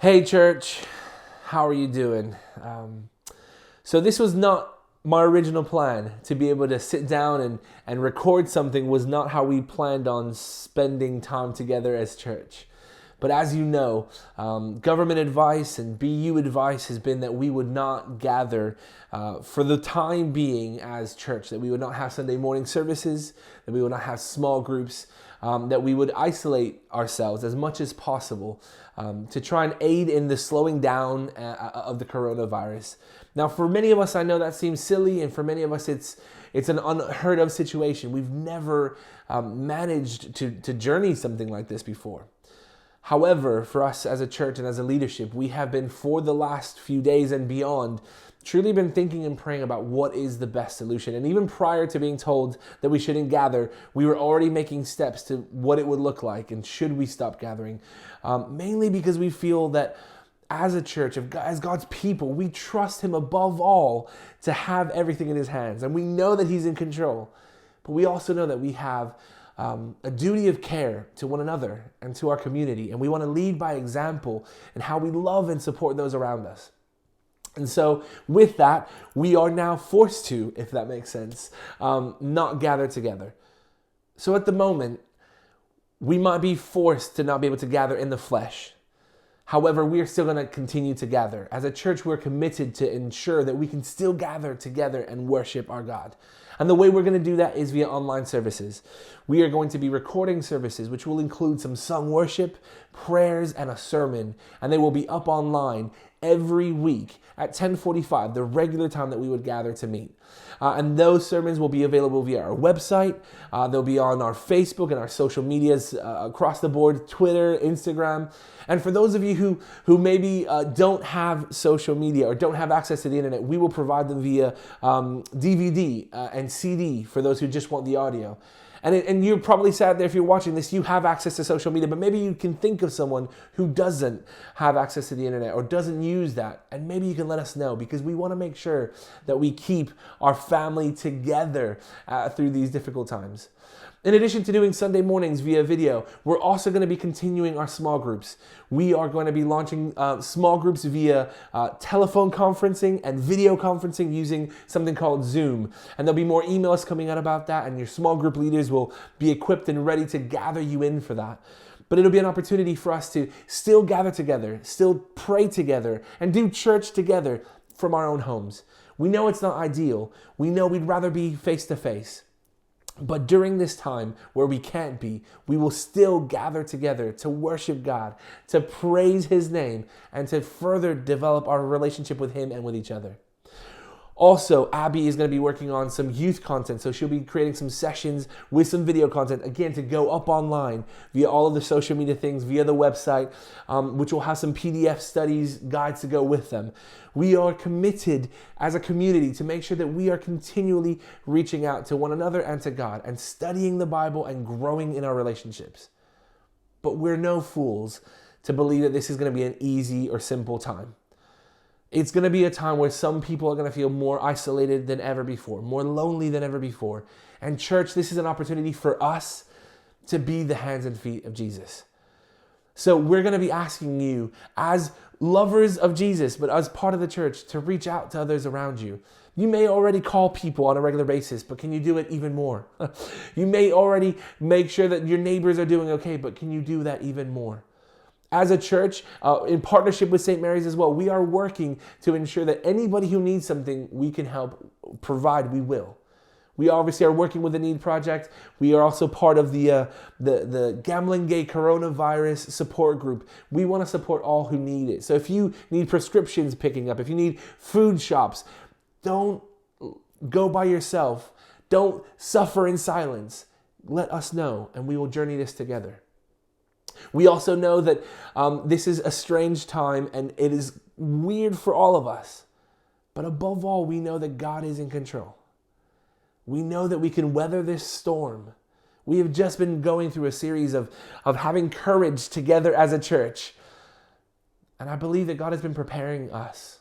Hey church, how are you doing? So this was not my original plan. To be able to sit down and record something was not how we planned on spending time together as church. But as you know, government advice and BU advice has been that we would not gather for the time being as church, that we would not have Sunday morning services, that we would not have small groups, that we would isolate ourselves as much as possible to try and aid in the slowing down of the coronavirus. Now, for many of us, I know that seems silly, and for many of us, it's an unheard of situation. We've never managed to journey something like this before. However, for us as a church and as a leadership, we have been, for the last few days and beyond, truly been thinking and praying about what is the best solution. And even prior to being told that we shouldn't gather, we were already making steps to what it would look like and should we stop gathering. Mainly because we feel that as a church, as God's people, we trust Him above all to have everything in His hands. And we know that He's in control. But we also know that we have a duty of care to one another and to our community. And we want to lead by example in how we love and support those around us. And so with that, we are now forced to, if that makes sense, not gather together. So at the moment, we might be forced to not be able to gather in the flesh. However, we are still going to continue to gather. As a church, we're committed to ensure that we can still gather together and worship our God. And the way we're going to do that is via online services. We are going to be recording services, which will include some sung worship, prayers, and a sermon. And they will be up online every week at 10:45, the regular time that we would gather to meet. And those sermons will be available via our website. They'll be on our Facebook and our social medias across the board, Twitter, Instagram. And for those of you who maybe don't have social media or don't have access to the internet, we will provide them via DVD and CD for those who just want the audio. And you're probably sad there if you're watching this, you have access to social media, but maybe you can think of someone who doesn't have access to the internet or doesn't use that. And maybe you can let us know, because we want to make sure that we keep our family together through these difficult times. In addition to doing Sunday mornings via video, we're also going to be continuing our small groups. We are going to be launching small groups via telephone conferencing and video conferencing using something called Zoom. And there'll be more emails coming out about that, and your small group leaders will be equipped and ready to gather you in for that. But it'll be an opportunity for us to still gather together, still pray together, and do church together from our own homes. We know it's not ideal. We know we'd rather be face to face. But during this time where we can't be, we will still gather together to worship God, to praise His name, and to further develop our relationship with Him and with each other. Also, Abby is going to be working on some youth content, so she'll be creating some sessions with some video content, again, to go up online via all of the social media things, via the website, which will have some PDF studies, guides to go with them. We are committed as a community to make sure that we are continually reaching out to one another and to God and studying the Bible and growing in our relationships. But we're no fools to believe that this is going to be an easy or simple time. It's going to be a time where some people are going to feel more isolated than ever before, more lonely than ever before. And church, this is an opportunity for us to be the hands and feet of Jesus. So we're going to be asking you, as lovers of Jesus, but as part of the church, to reach out to others around you. You may already call people on a regular basis, but can you do it even more? You may already make sure that your neighbors are doing okay, but can you do that even more? As a church, in partnership with St. Mary's as well, we are working to ensure that anybody who needs something we can help provide, we will. We obviously are working with the Need Project. We are also part of the Gamlingay coronavirus support group. We want to support all who need it. So if you need prescriptions picking up, if you need food shops, don't go by yourself. Don't suffer in silence. Let us know, and we will journey this together. We also know that this is a strange time and it is weird for all of us. But above all, we know that God is in control. We know that we can weather this storm. We have just been going through a series of having courage together as a church. And I believe that God has been preparing us,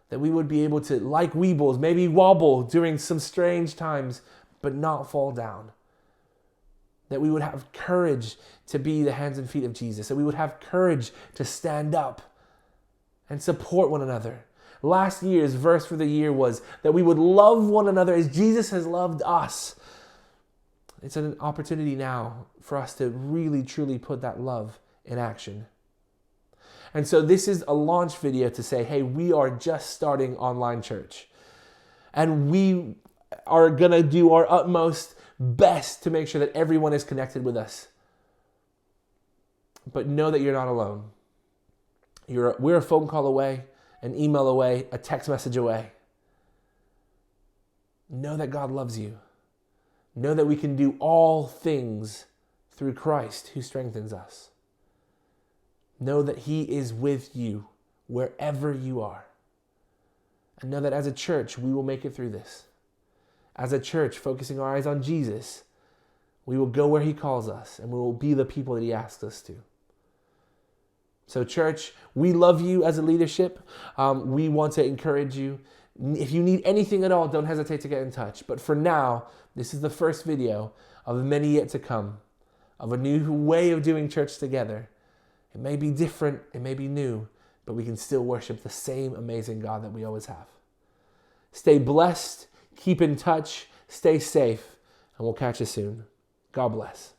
that we would be able to, like weebles, maybe wobble during some strange times, but not fall down. That we would have courage to be the hands and feet of Jesus. That we would have courage to stand up and support one another. Last year's verse for the year was that we would love one another as Jesus has loved us. It's an opportunity now for us to really, truly put that love in action. And so this is a launch video to say, hey, we are just starting online church. And we are going to do our utmost best to make sure that everyone is connected with us. But know that you're not alone. We're a phone call away, an email away, a text message away. Know that God loves you. Know that we can do all things through Christ who strengthens us. Know that He is with you wherever you are. And know that as a church, we will make it through this. As a church, focusing our eyes on Jesus, we will go where He calls us and we will be the people that He asks us to. So church, we love you as a leadership. We want to encourage you. If you need anything at all, don't hesitate to get in touch. But for now, this is the first video of many yet to come, of a new way of doing church together. It may be different, it may be new, but we can still worship the same amazing God that we always have. Stay blessed, keep in touch, stay safe, and we'll catch you soon. God bless.